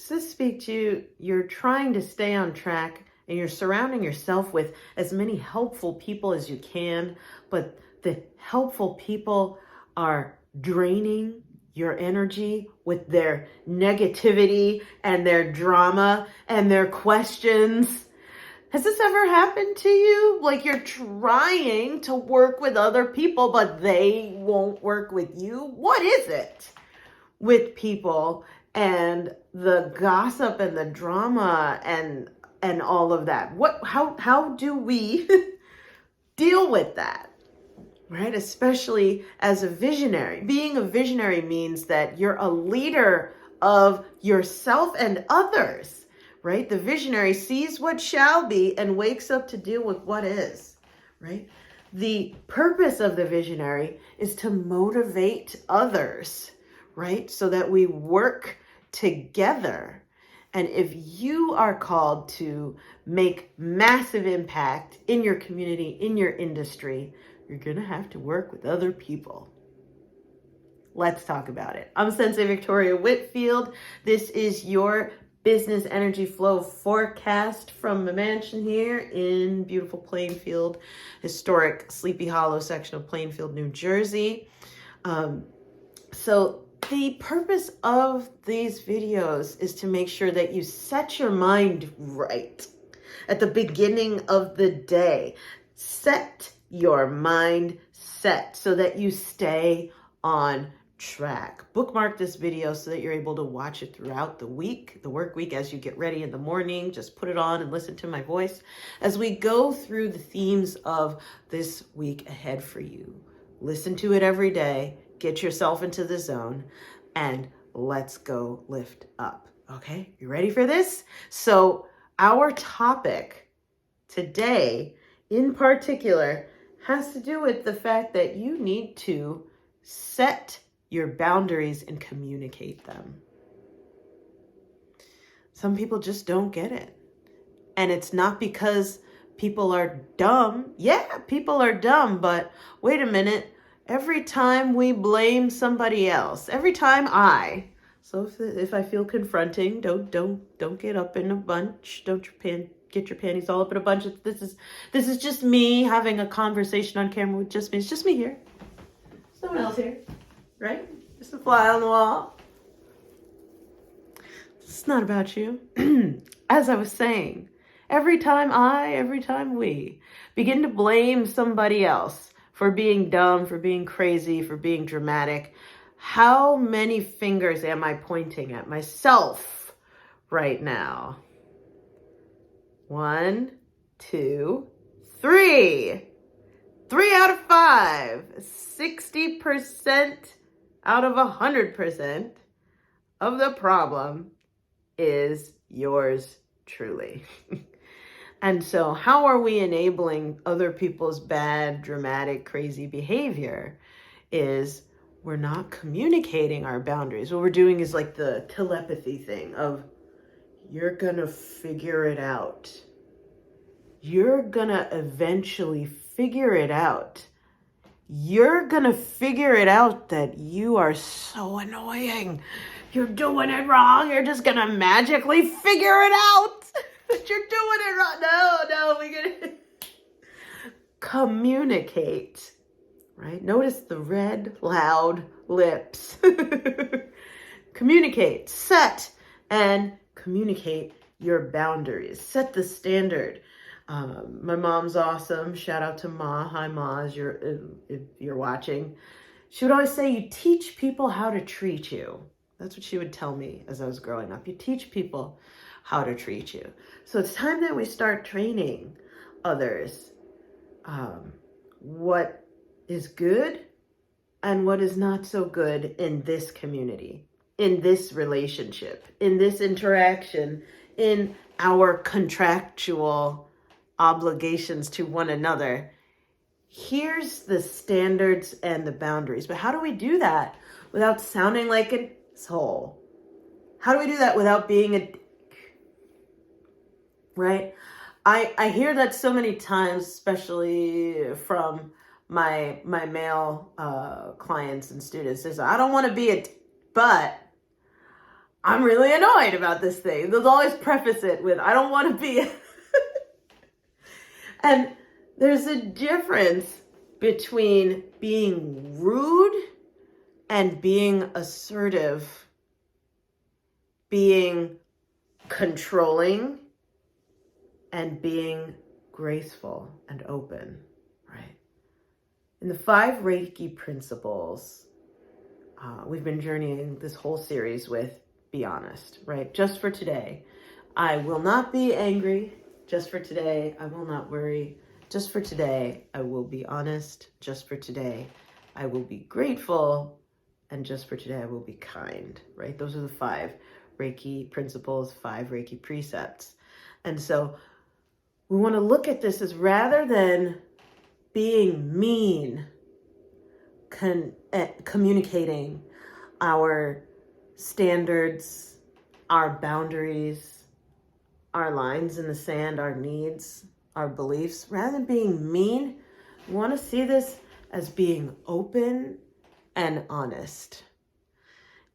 Does this speak to you? You're trying to stay on track and you're surrounding yourself with as many helpful people as you can, but the helpful people are draining your energy with their negativity and their drama and their questions. Has this ever happened to you? Like you're trying to work with other people, but they won't work with you? What is it with people and the gossip and the drama and all of that? How do we deal with that? Right? Especially as a visionary. Being a visionary means that you're a leader of yourself and others. Right? The visionary sees what shall be and wakes up to deal with what is, right? The purpose of the visionary is to motivate others, right? So that we work together. And if you are called to make massive impact in your community, in your industry, you're going to have to work with other people. Let's talk about it. I'm Sensei Victoria Whitfield. This is your business energy flow forecast from the mansion here in beautiful Plainfield, historic Sleepy Hollow section of Plainfield, New Jersey. So the purpose of these videos is to make sure that you set your mind right at the beginning of the day. Set your mind set so that you stay on track. Bookmark this video so that you're able to watch it throughout the week, the work week, as you get ready in the morning. Just put it on and listen to my voice as we go through the themes of this week ahead for you. Listen to it every day, get yourself into the zone, and let's go lift up. Okay, you ready for this? So our topic today in particular has to do with the fact that you need to set your boundaries and communicate them. Some people just don't get it. And it's not because people are dumb. Yeah, people are dumb, but wait a minute. Every time we blame somebody else, every time so if I feel confronting, don't get up in a bunch. Don't get your panties all up in a bunch. This is just me having a conversation on camera with just me. It's just me here. There's no one else here. Right? Just a fly on the wall. It's not about you. As I was saying, every time we begin to blame somebody else for being dumb, for being crazy, for being dramatic, how many fingers am I pointing at myself right now? 1, 2, 3. 3 out of 5. 60% out of 100% of the problem is yours truly. And so how are we enabling other people's bad, dramatic, crazy behavior is we're not communicating our boundaries. What we're doing is like the telepathy thing of you're gonna figure it out. You're gonna eventually figure it out. You're gonna figure it out that you are so annoying. You're doing it wrong. You're just gonna magically figure it out that you're doing it wrong. No, we're gonna communicate, right? Notice the red, loud lips. Communicate, set, and communicate your boundaries. Set the standard. My mom's awesome. Shout out to Ma. Hi, Ma, if you're watching. She would always say, you teach people how to treat you. That's what she would tell me as I was growing up. You teach people how to treat you. So it's time that we start training others what is good and what is not so good in this community, in this relationship, in this interaction, in our contractual obligations to one another. Here's the standards and the boundaries. But how do we do that without sounding like an asshole? How do we do that without being a dick? Right? I hear that so many times, especially from my male clients and students. They say, I don't want to be a dick, but I'm really annoyed about this thing. They'll always preface it with, I don't want to be. And there's a difference between being rude and being assertive, being controlling, and being graceful and open, right? In the 5 Reiki principles, we've been journeying this whole series with be honest, right? Just for today, I will not be angry. Just for today, I will not worry. Just for today, I will be honest. Just for today, I will be grateful. And just for today, I will be kind, right? Those are the 5 Reiki principles, 5 Reiki precepts. And so we want to look at this as, rather than being mean, communicating our standards, our boundaries, our lines in the sand, our needs, our beliefs, rather than being mean, we want to see this as being open and honest.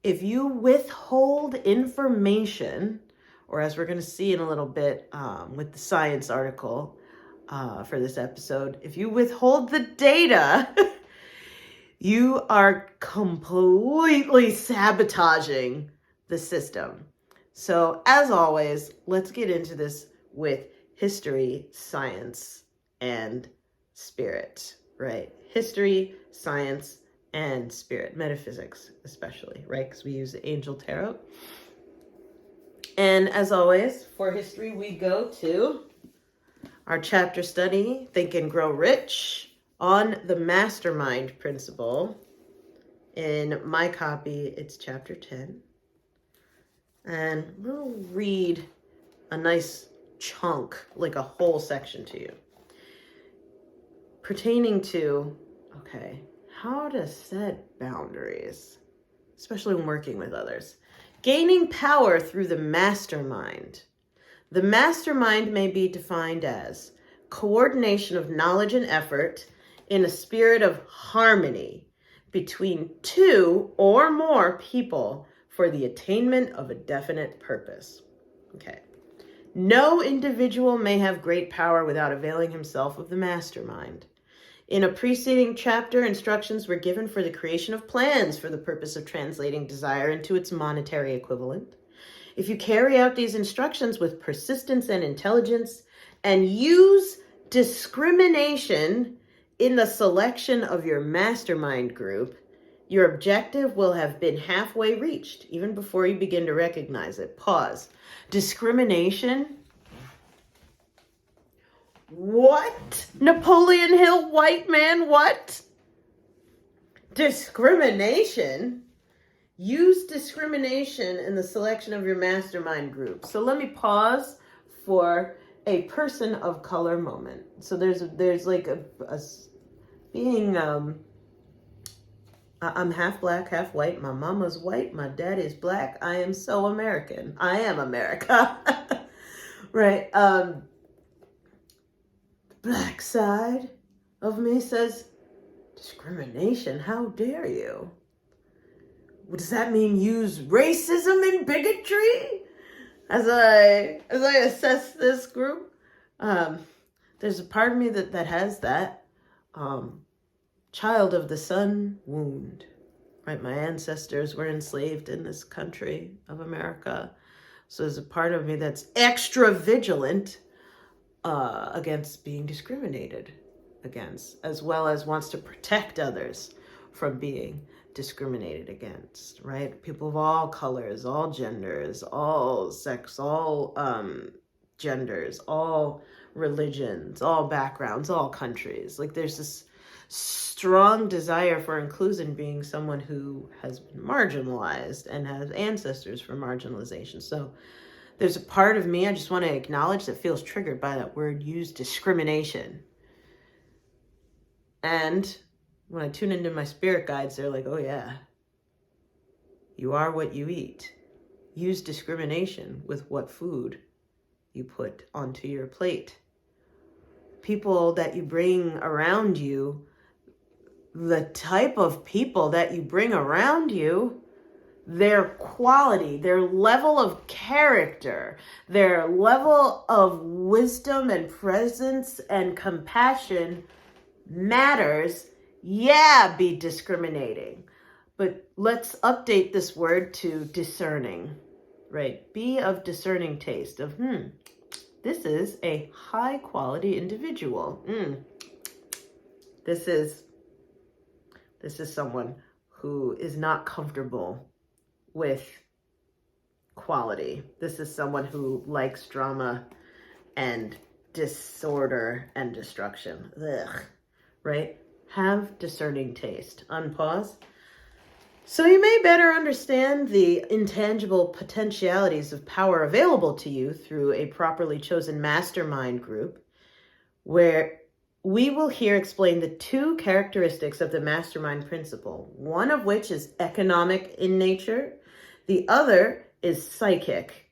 If you withhold information, or as we're going to see in a little bit with the science article for this episode, if you withhold the data, you are completely sabotaging the system. So as always, let's get into this with history, science, and spirit, right? History, science, and spirit, metaphysics especially, right? Because we use the angel tarot. And as always, for history, we go to our chapter study, Think and Grow Rich, on the mastermind principle. In my copy, it's chapter 10. And we'll read a nice chunk, like a whole section to you, pertaining to, okay, how to set boundaries, especially when working with others. Gaining power through the mastermind. The mastermind may be defined as coordination of knowledge and effort in a spirit of harmony between 2 or more people for the attainment of a definite purpose. Okay. No individual may have great power without availing himself of the mastermind. In a preceding chapter, instructions were given for the creation of plans for the purpose of translating desire into its monetary equivalent. If you carry out these instructions with persistence and intelligence and use discrimination in the selection of your mastermind group, your objective will have been halfway reached, even before you begin to recognize it. Pause. Discrimination? What? Napoleon Hill, white man, what? Discrimination? Use discrimination in the selection of your mastermind group. So let me pause for a person of color moment. So there's like a being, I'm half black, half white. My mama's white. My daddy's black. I am so American. I am America. Right. The black side of me says, discrimination? How dare you? Does that mean use racism and bigotry? As I assess this group, there's a part of me that has that child of the sun wound, right? My ancestors were enslaved in this country of America. So there's a part of me that's extra vigilant against being discriminated against, as well as wants to protect others from being discriminated against, right? People of all colors, all genders, all sex, all genders, all religions, all backgrounds, all countries. Like there's this strong desire for inclusion, being someone who has been marginalized and has ancestors for marginalization. So there's a part of me I just want to acknowledge that feels triggered by that word used, discrimination. And when I tune into my spirit guides, they're like, oh yeah, you are what you eat. Use discrimination with what food you put onto your plate. People that you bring around you, the type of people that you bring around you their quality, their level of character, their level of wisdom and presence and compassion matters, yeah, be discriminating. But let's update this word to discerning, right? Be of discerning taste of, this is a high quality individual. This is someone who is not comfortable with quality. This is someone who likes drama and disorder and destruction. Ugh. Right? Have discerning taste. Unpause. So you may better understand the intangible potentialities of power available to you through a properly chosen mastermind group, where we will here explain the two characteristics of the mastermind principle, one of which is economic in nature, the other is psychic.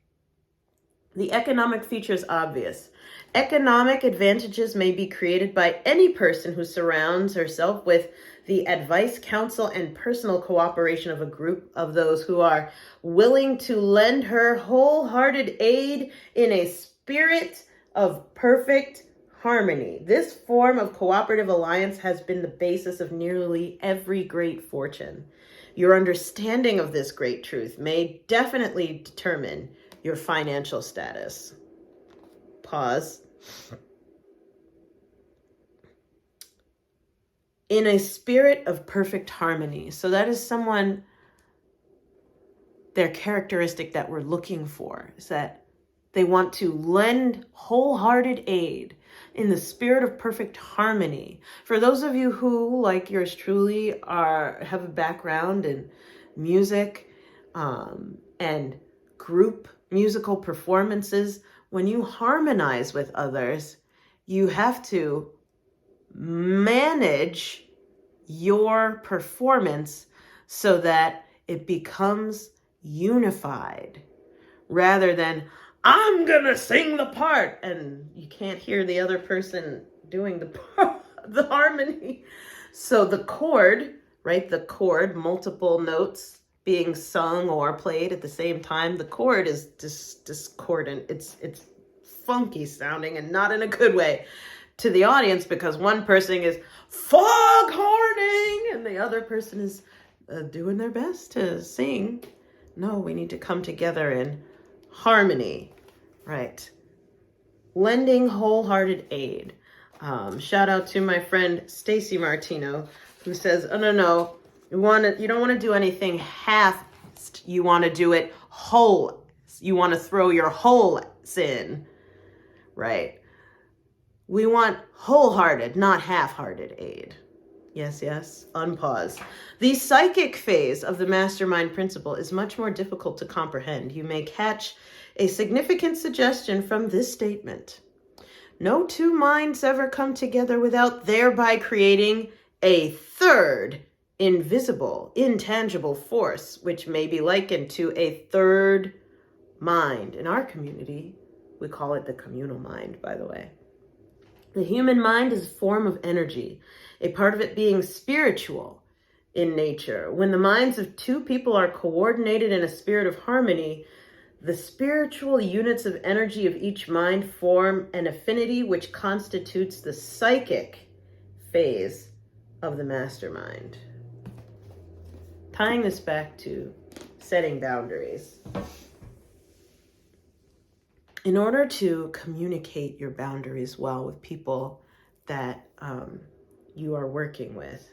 The economic feature is obvious. Economic advantages may be created by any person who surrounds herself with the advice, counsel, and personal cooperation of a group of those who are willing to lend her wholehearted aid in a spirit of perfect harmony. This form of cooperative alliance has been the basis of nearly every great fortune. Your understanding of this great truth may definitely determine your financial status. Pause. In a spirit of perfect harmony. So that is someone, their characteristic that we're looking for is that they want to lend wholehearted aid in the spirit of perfect harmony. For those of you who, like yours truly, have a background in music and group musical performances, when you harmonize with others, you have to manage your performance so that it becomes unified, rather than I'm gonna sing the part and you can't hear the other person doing the part, the harmony. So the chord, right? The chord, multiple notes being sung or played at the same time. The chord is discordant. It's funky sounding, and not in a good way to the audience, because one person is foghorning and the other person is doing their best to sing. No, we need to come together in harmony, right? Lending wholehearted aid. Shout out to my friend Stacy Martino, who says, oh, no, you don't want to do anything half. You want to do it whole. You want to throw your whole in, right? We want wholehearted, not half-hearted aid. Yes, unpause. The psychic phase of the mastermind principle is much more difficult to comprehend. You may catch a significant suggestion from this statement. No two minds ever come together without thereby creating a third invisible, intangible force, which may be likened to a third mind. In our community, we call it the communal mind, by the way. The human mind is a form of energy, a part of it being spiritual in nature. When the minds of two people are coordinated in a spirit of harmony, the spiritual units of energy of each mind form an affinity which constitutes the psychic phase of the mastermind. Tying this back to setting boundaries. In order to communicate your boundaries well with people that you are working with,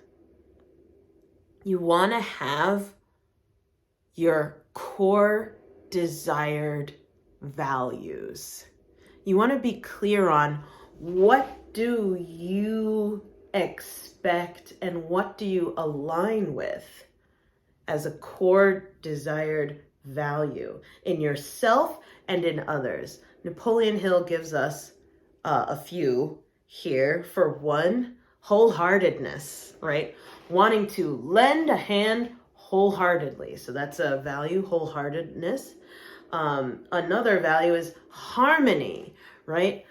you want to have your core desired values. You want to be clear on what do you expect and what do you align with as a core desired value in yourself and in others. Napoleon Hill gives us a few here. For one, wholeheartedness, right? Wanting to lend a hand wholeheartedly. So that's a value, wholeheartedness. Another value is harmony, right?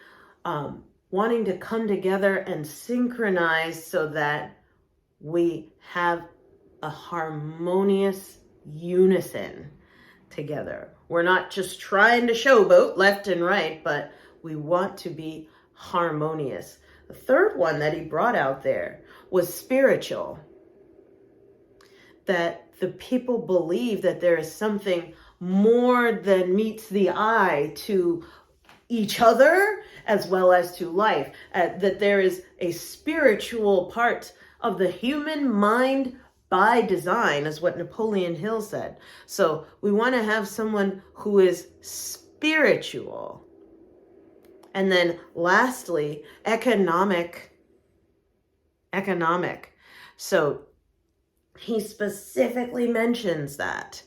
Wanting to come together and synchronize so that we have a harmonious unison together. We're not just trying to showboat left and right, but we want to be harmonious. The third one that he brought out there was spiritual. That the people believe that there is something more than meets the eye to each other as well as to life. That there is a spiritual part of the human mind by design, is what Napoleon Hill said. So we want to have someone who is spiritual. And then lastly, economic. So he specifically mentions that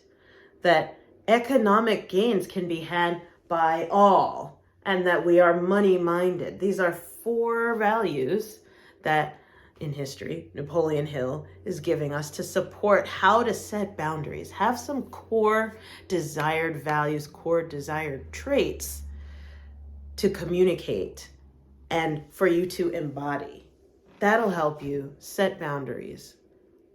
economic gains can be had by all, and that we are money-minded. These are 4 values that in history, Napoleon Hill is giving us to support how to set boundaries. Have some core desired values, core desired traits to communicate and for you to embody. That'll help you set boundaries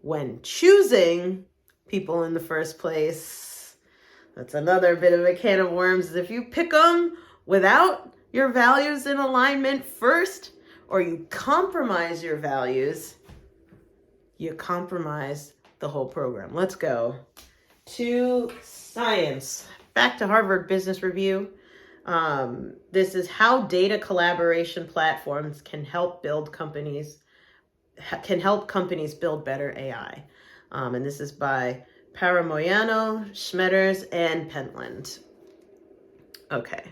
when choosing people in the first place. That's another bit of a can of worms. If you pick them without your values in alignment first, or you compromise your values, you compromise the whole program. Let's go to science. Back to Harvard Business Review. This is how data collaboration platforms can help companies build better AI. And this is by Paramoyano, Schmetters, and Pentland. Okay.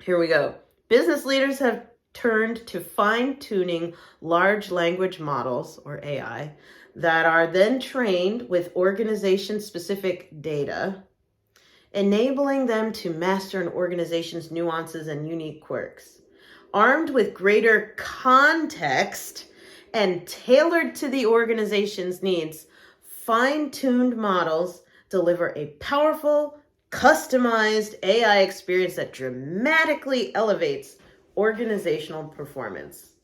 Here we go. Business leaders have turned to fine-tuning large language models, or AI, that are then trained with organization-specific data, enabling them to master an organization's nuances and unique quirks. Armed with greater context and tailored to the organization's needs, fine-tuned models deliver a powerful, customized AI experience that dramatically elevates organizational performance.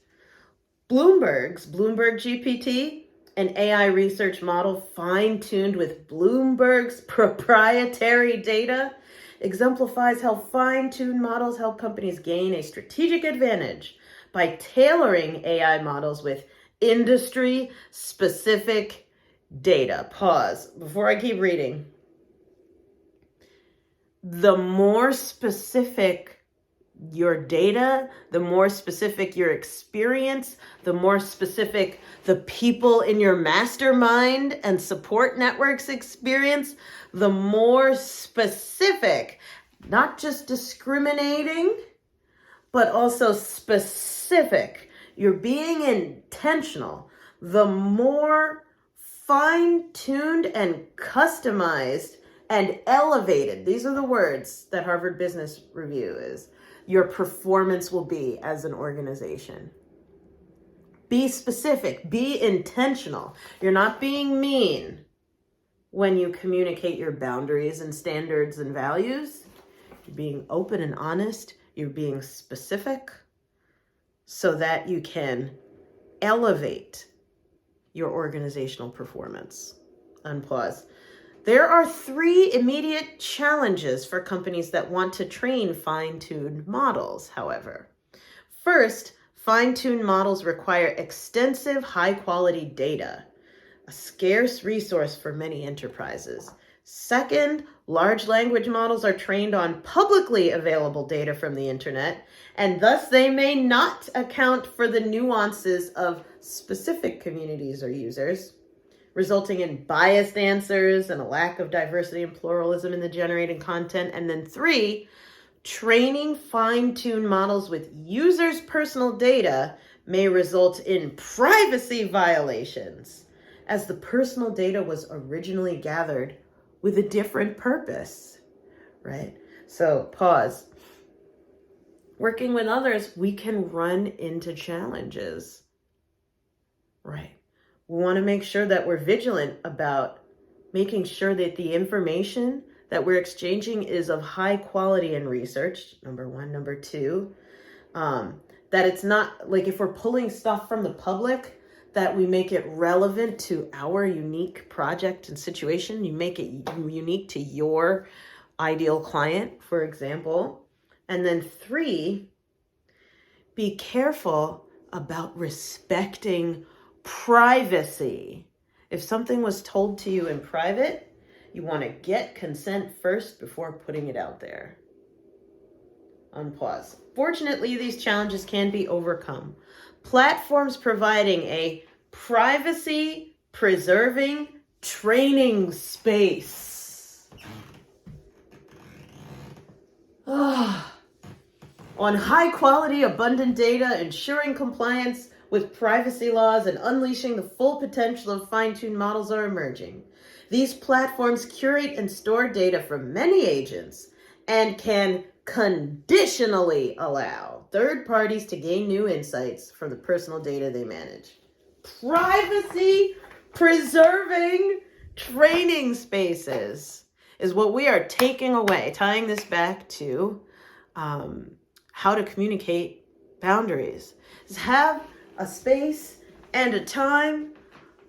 Bloomberg GPT, an AI research model fine-tuned with Bloomberg's proprietary data, exemplifies how fine-tuned models help companies gain a strategic advantage by tailoring AI models with industry-specific data. Pause before I keep reading. The more specific your data, the more specific your experience, the more specific the people in your mastermind and support networks experience, the more specific, not just discriminating, but also specific. You're being intentional. The more fine-tuned and customized and elevated, these are the words that Harvard Business Review is, your performance will be as an organization. Be specific, be intentional. You're not being mean when you communicate your boundaries and standards and values. You're being open and honest. You're being specific so that you can elevate your organizational performance. Unpause. There are 3 immediate challenges for companies that want to train fine-tuned models, however. First, fine-tuned models require extensive high-quality data, a scarce resource for many enterprises. Second, large language models are trained on publicly available data from the internet, and thus they may not account for the nuances of specific communities or users, resulting in biased answers and a lack of diversity and pluralism in the generated content. And then 3, training fine-tuned models with users' personal data may result in privacy violations, as the personal data was originally gathered with a different purpose, right? So pause. Working with others, we can run into challenges, right? We want to make sure that we're vigilant about making sure that the information that we're exchanging is of high quality in research, number 1. Number 2, that it's not like if we're pulling stuff from the public, that we make it relevant to our unique project and situation. You make it unique to your ideal client, for example. And then 3, be careful about respecting privacy. If something was told to you in private, you want to get consent first before putting it out there. Unpause. Fortunately, these challenges can be overcome. Platforms providing a privacy-preserving training space. On high-quality, abundant data, ensuring compliance with privacy laws, and unleashing the full potential of fine-tuned models are emerging. These platforms curate and store data from many agents and can conditionally allow third parties to gain new insights from the personal data they manage. Privacy-preserving training spaces is what we are taking away, tying this back to how to communicate boundaries. Is have a space and a time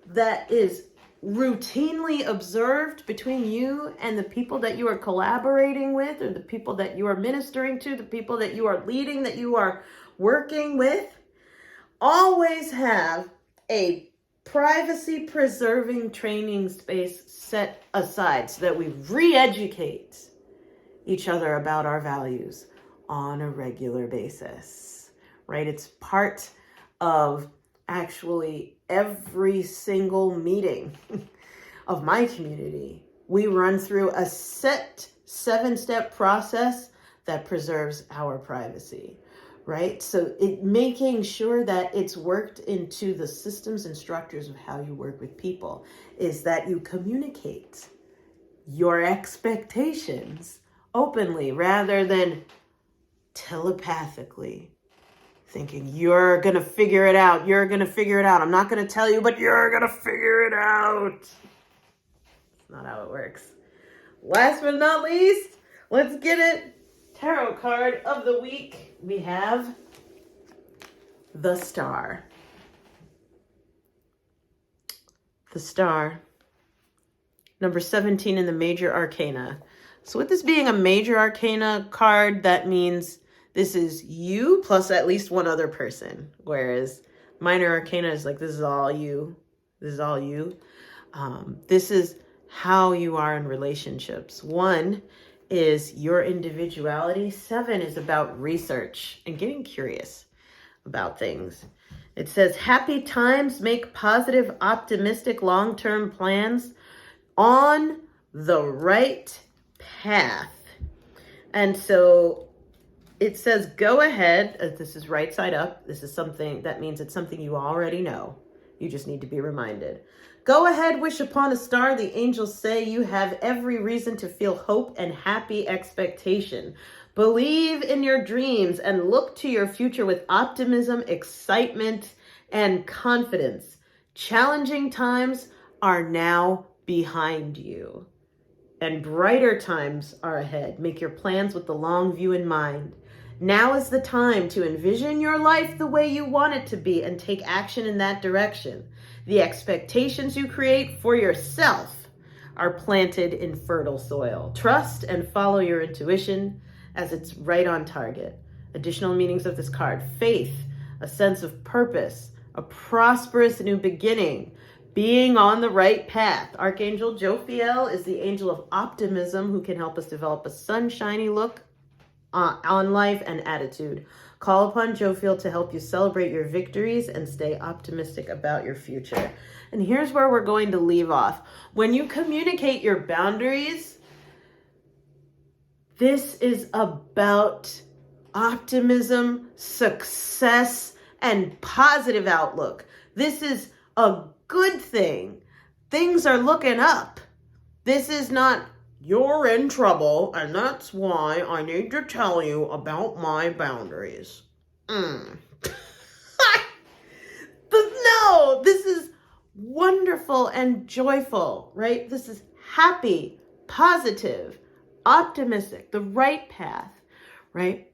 that is routinely observed between you and the people that you are collaborating with, or the people that you are ministering to, the people that you are leading, that you are working with. Always have a privacy-preserving training space set aside so that we re-educate each other about our values on a regular basis, right? It's part of actually every single meeting of my community. We run through a set 7-step process that preserves our privacy, right? So making sure that it's worked into the systems and structures of how you work with people is that you communicate your expectations openly rather than telepathically thinking you're going to figure it out. You're going to figure it out. I'm not going to tell you, but you're going to figure it out. It's not how it works. Last but not least, let's get it. Tarot card of the week. We have the Star. The Star. Number 17 in the Major Arcana. So with this being a Major Arcana card, that means this is you plus at least one other person. Whereas Minor Arcana is like, this is all you. This is all you. This is how you are in relationships. 1 is your individuality. 7 is about research and getting curious about things. It says, happy times, make positive, optimistic, long-term plans on the right path. And so it says, go ahead. This is right side up. This is something that means it's something you already know. You just need to be reminded. Go ahead, wish upon a star. The angels say you have every reason to feel hope and happy expectation. Believe in your dreams and look to your future with optimism, excitement, and confidence. Challenging times are now behind you, and brighter times are ahead. Make your plans with the long view in mind. Now is the time to envision your life the way you want it to be and take action in that direction. The expectations you create for yourself are planted in fertile soil. Trust and follow your intuition as it's right on target. Additional meanings of this card: faith, a sense of purpose, a prosperous new beginning, being on the right path. Archangel Jophiel is the angel of optimism who can help us develop a sunshiny look on life and attitude. Call upon Jophiel to help you celebrate your victories and stay optimistic about your future. And here's where we're going to leave off. When you communicate your boundaries, this is about optimism, success, and positive outlook. This is a good thing. Things are looking up. This is not, you're in trouble, and that's why I need to tell you about my boundaries. No, this is wonderful and joyful, right? This is happy, positive, optimistic, the right path, right?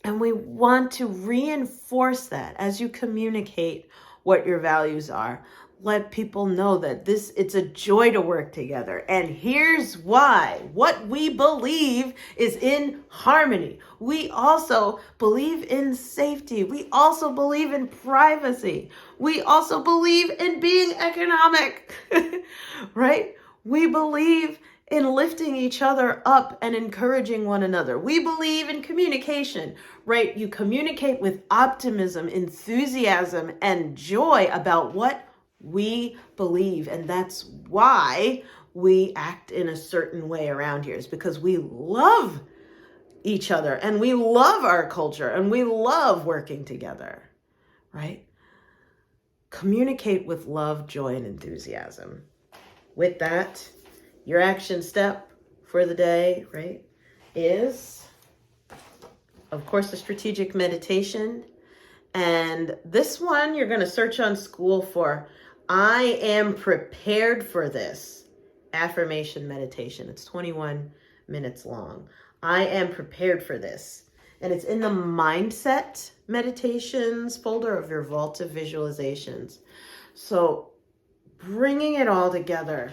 And we want to reinforce that as you communicate what your values are. Let people know that it's a joy to work together. And here's why. What we believe is in harmony. We also believe in safety. We also believe in privacy. We also believe in being economic, right? We believe in lifting each other up and encouraging one another. We believe in communication, right? You communicate with optimism, enthusiasm, and joy about what we believe. And that's why we act in a certain way around here, is because we love each other and we love our culture and we love working together, right? Communicate with love, joy, and enthusiasm. With that, your action step for the day, right, is, of course, a strategic meditation. And this one, you're going to search on Skool for I am prepared for this affirmation meditation. It's 21 minutes long. I am prepared for this. And it's in the mindset meditations folder of your vault of visualizations. So bringing it all together,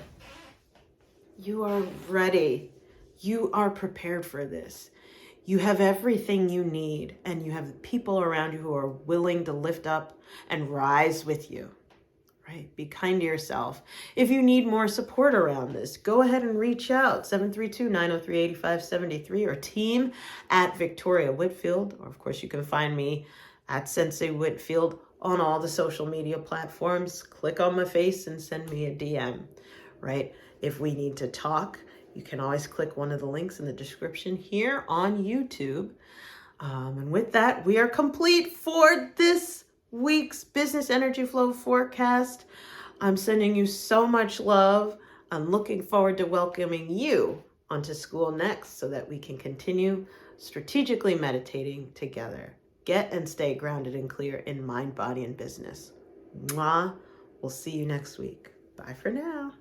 you are ready. You are prepared for this. You have everything you need, and you have people around you who are willing to lift up and rise with you, right? Be kind to yourself. If you need more support around this, go ahead and reach out, 732-903-8573 or team at Victoria Whitfield. Or of course, you can find me at Sensei Whitfield on all the social media platforms. Click on my face and send me a DM, right? If we need to talk, you can always click one of the links in the description here on YouTube. And with that, we are complete for this week's Business Energy Flow Forecast. I'm sending you so much love. I'm looking forward to welcoming you onto Skool next so that we can continue strategically meditating together. Get and stay grounded and clear in mind, body, and business. Mwah. We'll see you next week. Bye for now.